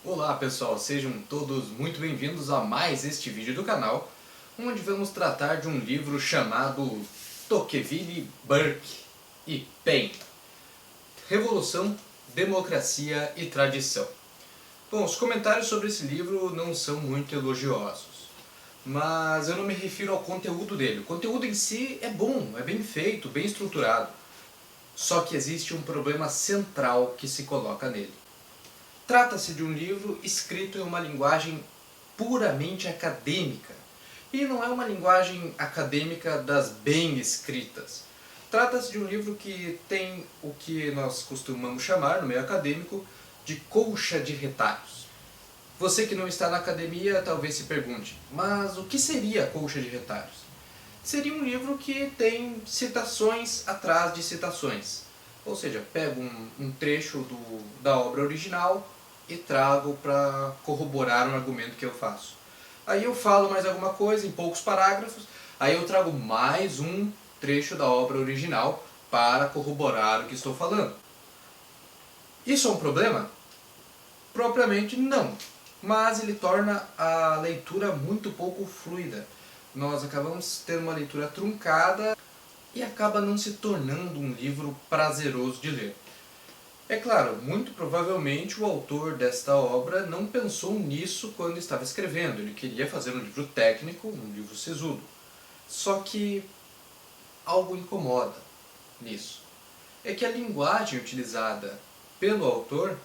Olá pessoal, sejam todos muito bem-vindos a mais este vídeo do canal, onde vamos tratar de um livro chamado Tocqueville, Burke e Paine, Revolução, Democracia e Tradição. Bom, os comentários sobre esse livro não são muito elogiosos, mas eu não me refiro ao conteúdo dele. O conteúdo em si é bom, é bem feito, bem estruturado, só que existe um problema central que se coloca nele. Trata-se de um livro escrito em uma linguagem puramente acadêmica. E não é uma linguagem acadêmica das bem escritas. Trata-se de um livro que tem o que nós costumamos chamar, no meio acadêmico, de colcha de retalhos. Você que não está na academia talvez se pergunte, mas o que seria a colcha de retalhos? Seria um livro que tem citações atrás de citações. Ou seja, pego um trecho da obra original e trago para corroborar um argumento que eu faço. Aí eu falo mais alguma coisa em poucos parágrafos, aí eu trago mais um trecho da obra original para corroborar o que estou falando. Isso é um problema? Propriamente não, mas ele torna a leitura muito pouco fluida. Nós acabamos tendo uma leitura truncada e acaba não se tornando um livro prazeroso de ler. É claro, muito provavelmente o autor desta obra não pensou nisso quando estava escrevendo. Ele queria fazer um livro técnico, um livro sisudo. Só que algo incomoda nisso. É que a linguagem utilizada pelo autor,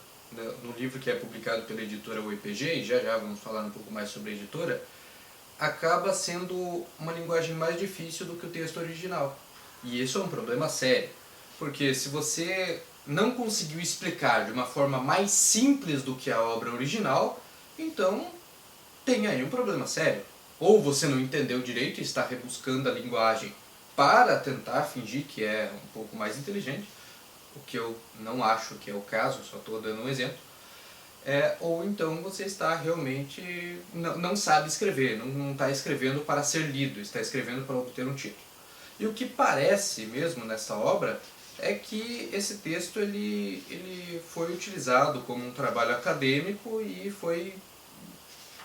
no livro que é publicado pela editora UEPG, e já vamos falar um pouco mais sobre a editora, acaba sendo uma linguagem mais difícil do que o texto original. E isso é um problema sério, porque se você não conseguiu explicar de uma forma mais simples do que a obra original, então tem aí um problema sério. Ou você não entendeu direito e está rebuscando a linguagem para tentar fingir que é um pouco mais inteligente, o que eu não acho que é o caso, só estou dando um exemplo. Ou então você está realmente não sabe escrever, não está escrevendo para ser lido, está escrevendo para obter um título. E o que parece mesmo nessa obra é que esse texto ele foi utilizado como um trabalho acadêmico e foi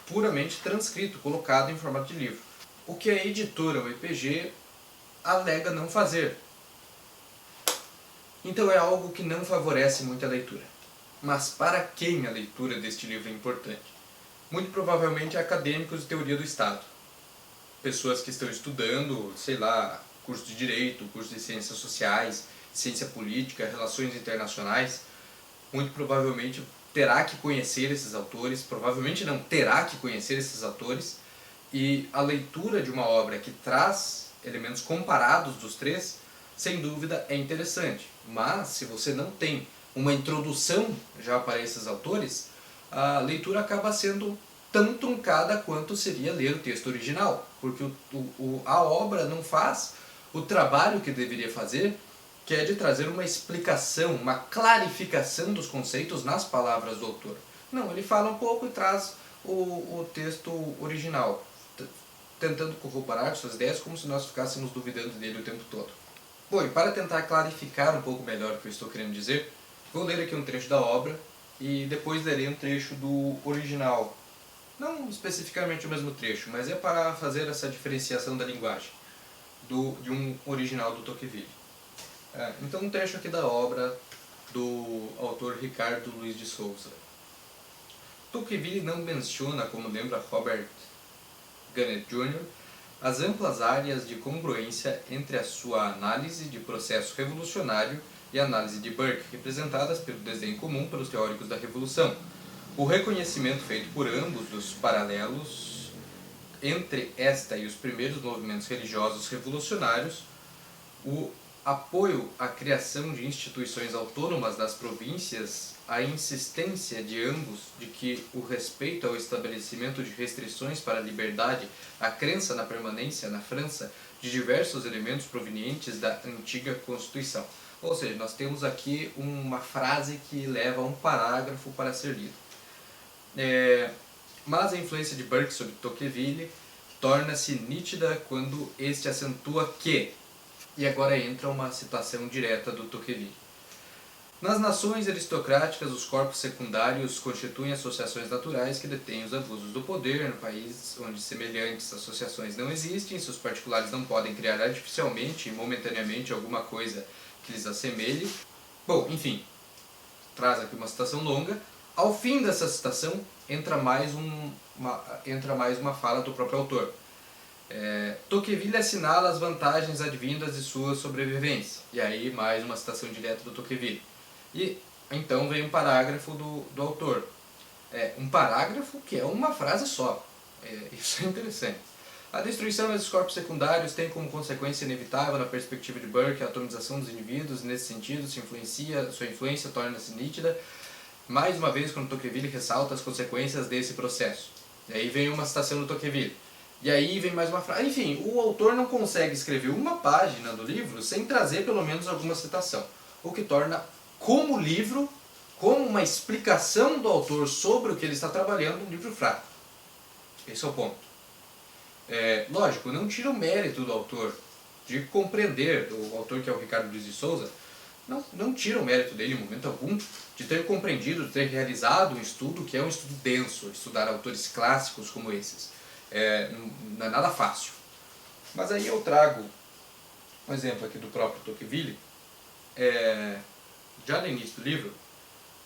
puramente transcrito, colocado em formato de livro. O que a editora UEPG alega não fazer. Então é algo que não favorece muito a leitura. Mas para quem a leitura deste livro é importante? Muito provavelmente acadêmicos de teoria do Estado. Pessoas que estão estudando, sei lá, curso de Direito, curso de Ciências Sociais, Ciência Política, Relações Internacionais, muito provavelmente terá que conhecer esses autores, provavelmente não terá que conhecer esses autores, e a leitura de uma obra que traz elementos comparados dos três, sem dúvida é interessante. Mas se você não tem uma introdução já para esses autores, a leitura acaba sendo tão truncada quanto seria ler o texto original, porque a obra não faz o trabalho que deveria fazer, que é de trazer uma explicação, uma clarificação dos conceitos nas palavras do autor. Não, ele fala um pouco e traz o texto original, tentando corroborar suas ideias como se nós ficássemos duvidando dele o tempo todo. Bom, e para tentar clarificar um pouco melhor o que eu estou querendo dizer, vou ler aqui um trecho da obra e depois lerei um trecho do original. Não especificamente o mesmo trecho, mas é para fazer essa diferenciação da linguagem de um original do Tocqueville. Então um trecho aqui da obra do autor Ricardo Luiz de Souza. Tocqueville não menciona, como lembra Robert Gannett Jr., as amplas áreas de congruência entre a sua análise de processo revolucionário e a análise de Burke, representadas pelo desdém comum pelos teóricos da Revolução, o reconhecimento feito por ambos dos paralelos entre esta e os primeiros movimentos religiosos revolucionários, o apoio à criação de instituições autônomas das províncias, a insistência de ambos de que o respeito ao estabelecimento de restrições para a liberdade, a crença na permanência na França de diversos elementos provenientes da antiga Constituição. Ou seja, nós temos aqui uma frase que leva um parágrafo para ser lido. Mas a influência de Burke sobre Tocqueville torna-se nítida quando este acentua que, e agora entra uma citação direta do Tocqueville, Nas nações aristocráticas, os corpos secundários constituem associações naturais que detêm os abusos do poder. No país onde semelhantes associações não existem, seus particulares não podem criar artificialmente e momentaneamente alguma coisa que lhes assemelhe. Bom, enfim, traz aqui uma citação longa. Ao fim dessa citação, entra mais uma fala do próprio autor. Tocqueville assinala as vantagens advindas de sua sobrevivência. E aí mais uma citação direta do Tocqueville. E então vem um parágrafo do autor. Um parágrafo que é uma frase só. Isso é interessante. A destruição desses corpos secundários tem como consequência inevitável, na perspectiva de Burke, a atomização dos indivíduos. Nesse sentido, sua influência torna-se nítida, mais uma vez, quando Tocqueville ressalta as consequências desse processo. E aí vem uma citação do Tocqueville. E aí vem mais uma frase. Enfim, o autor não consegue escrever uma página do livro sem trazer pelo menos alguma citação. O que torna, como livro, como uma explicação do autor sobre o que ele está trabalhando, um livro fraco. Esse é o ponto. Lógico, não tira o mérito do autor de compreender, do autor que é o Ricardo Luiz de Souza, não tira o mérito dele em momento algum de ter compreendido, de ter realizado um estudo que é um estudo denso, estudar autores clássicos como esses. Não é nada fácil. Mas aí eu trago um exemplo aqui do próprio Tocqueville, já no início do livro,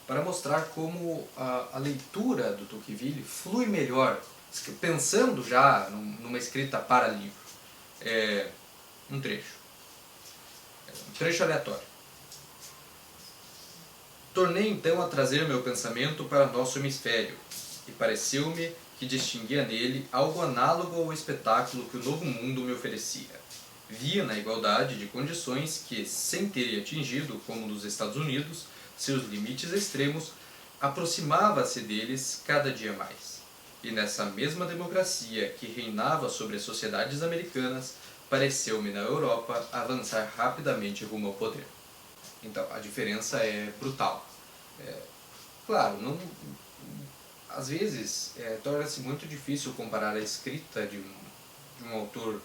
para mostrar como a leitura do Tocqueville flui melhor, pensando já numa escrita para livro. Um trecho aleatório. Tornei então a trazer meu pensamento para nosso hemisfério, e pareceu-me que distinguia nele algo análogo ao espetáculo que o Novo Mundo me oferecia. Via na igualdade de condições que, sem terem atingido, como nos Estados Unidos, seus limites extremos, aproximava-se deles cada dia mais. E nessa mesma democracia que reinava sobre as sociedades americanas, pareceu-me na Europa avançar rapidamente rumo ao poder. Então, a diferença é brutal. Claro, às vezes torna-se muito difícil comparar a escrita de um autor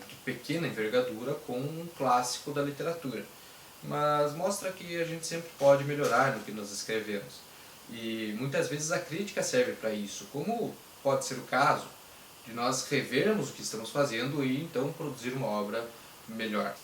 de pequena envergadura com um clássico da literatura. Mas mostra que a gente sempre pode melhorar no que nós escrevemos. E muitas vezes a crítica serve para isso, como pode ser o caso de nós revermos o que estamos fazendo e então produzir uma obra melhor.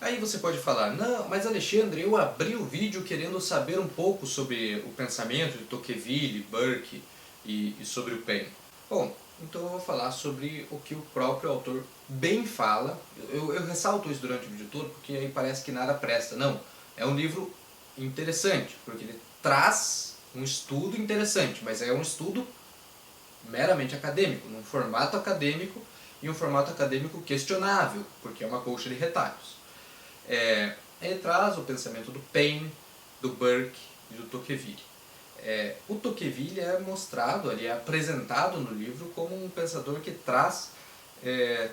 Aí você pode falar, não, mas Alexandre, eu abri o vídeo querendo saber um pouco sobre o pensamento de Tocqueville, Burke e sobre o Paine. Bom, então eu vou falar sobre o que o próprio autor bem fala. Eu ressalto isso durante o vídeo todo porque aí parece que nada presta. Não, é um livro interessante, porque ele traz um estudo interessante, mas é um estudo meramente acadêmico, num formato acadêmico e um formato acadêmico questionável, porque é uma colcha de retalhos. Ele traz o pensamento do Paine, do Burke e do Tocqueville. O Tocqueville é mostrado, ele é apresentado no livro como um pensador que traz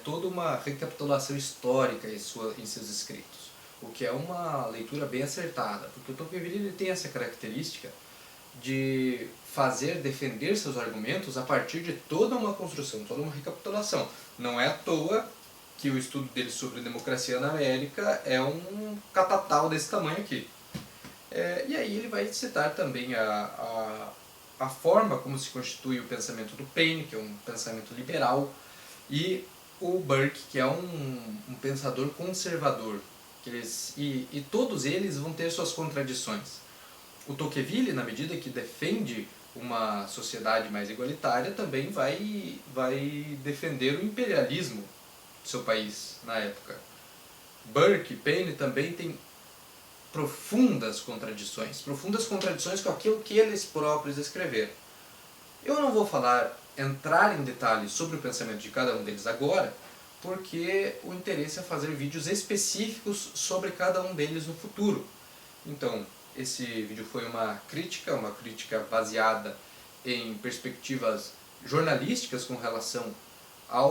toda uma recapitulação histórica em seus escritos, o que é uma leitura bem acertada, porque o Tocqueville ele tem essa característica de defender seus argumentos a partir de toda uma construção, toda uma recapitulação. Não é à toa que o estudo dele sobre democracia na América é um catatal desse tamanho aqui. E aí ele vai citar também a forma como se constitui o pensamento do Paine, que é um pensamento liberal, e o Burke, que é um pensador conservador. E todos eles vão ter suas contradições. O Tocqueville, na medida que defende uma sociedade mais igualitária, também vai defender o imperialismo do seu país na época. Burke e Paine também têm profundas contradições com aquilo que eles próprios escreveram. Eu não vou entrar em detalhes sobre o pensamento de cada um deles agora, porque o interesse é fazer vídeos específicos sobre cada um deles no futuro. Então, esse vídeo foi uma crítica baseada em perspectivas jornalísticas com relação à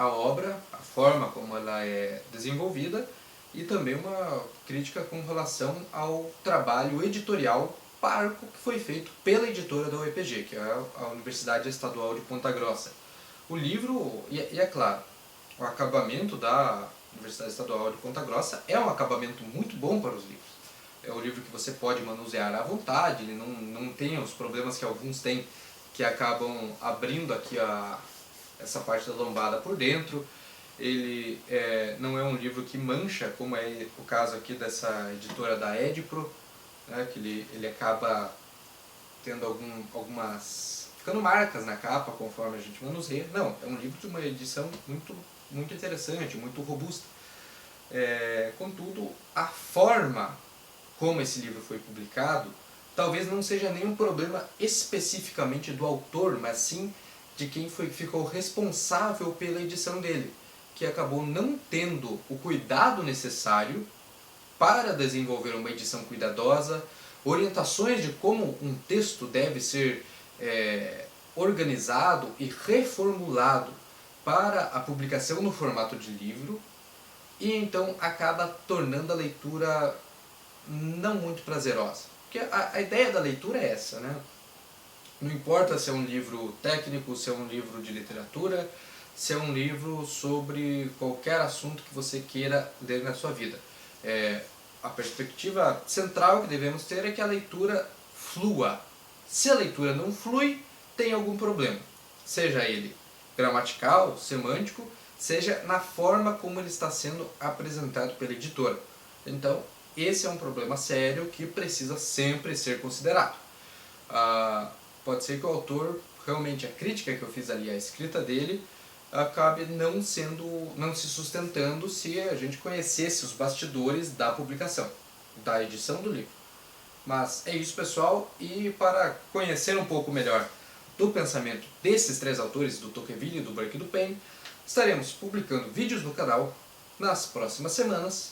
obra, a forma como ela é desenvolvida, e também uma crítica com relação ao trabalho editorial parco que foi feito pela editora da UEPG, que é a Universidade Estadual de Ponta Grossa. O livro, e é claro, o acabamento da Universidade Estadual de Ponta Grossa é um acabamento muito bom para os livros. é um livro que você pode manusear à vontade, ele não tem os problemas que alguns têm, que acabam abrindo aqui essa parte da lombada por dentro. Ele não é um livro que mancha, como é o caso aqui dessa editora da Edipro, né, que ele acaba tendo algumas... ficando marcas na capa conforme a gente manuseia. Não, é um livro de uma edição muito interessante, muito robusta. Contudo, a forma como esse livro foi publicado talvez não seja nenhum problema especificamente do autor, mas sim de quem ficou responsável pela edição dele, que acabou não tendo o cuidado necessário para desenvolver uma edição cuidadosa, orientações de como um texto deve ser organizado e reformulado para a publicação no formato de livro, e então acaba tornando a leitura não muito prazerosa. Porque a ideia da leitura é essa, né? Não importa se é um livro técnico, se é um livro de literatura, se é um livro sobre qualquer assunto que você queira ler na sua vida. A perspectiva central que devemos ter é que a leitura flua. Se a leitura não flui, tem algum problema. Seja ele gramatical, semântico, seja na forma como ele está sendo apresentado pela editora. Então, esse é um problema sério que precisa sempre ser considerado. Pode ser que o autor, realmente a crítica que eu fiz ali, a escrita dele, acabe não se sustentando se a gente conhecesse os bastidores da publicação, da edição do livro. Mas é isso, pessoal, e para conhecer um pouco melhor do pensamento desses três autores, do Tocqueville, do Burke e do Paine, estaremos publicando vídeos no canal nas próximas semanas.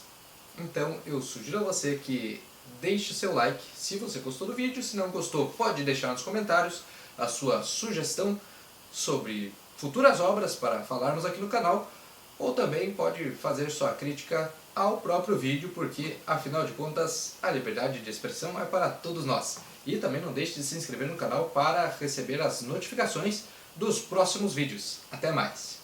Então eu sugiro a você que deixe seu like se você gostou do vídeo. Se não gostou, pode deixar nos comentários a sua sugestão sobre futuras obras para falarmos aqui no canal, ou também pode fazer sua crítica ao próprio vídeo, porque afinal de contas a liberdade de expressão é para todos nós. E também não deixe de se inscrever no canal para receber as notificações dos próximos vídeos. Até mais!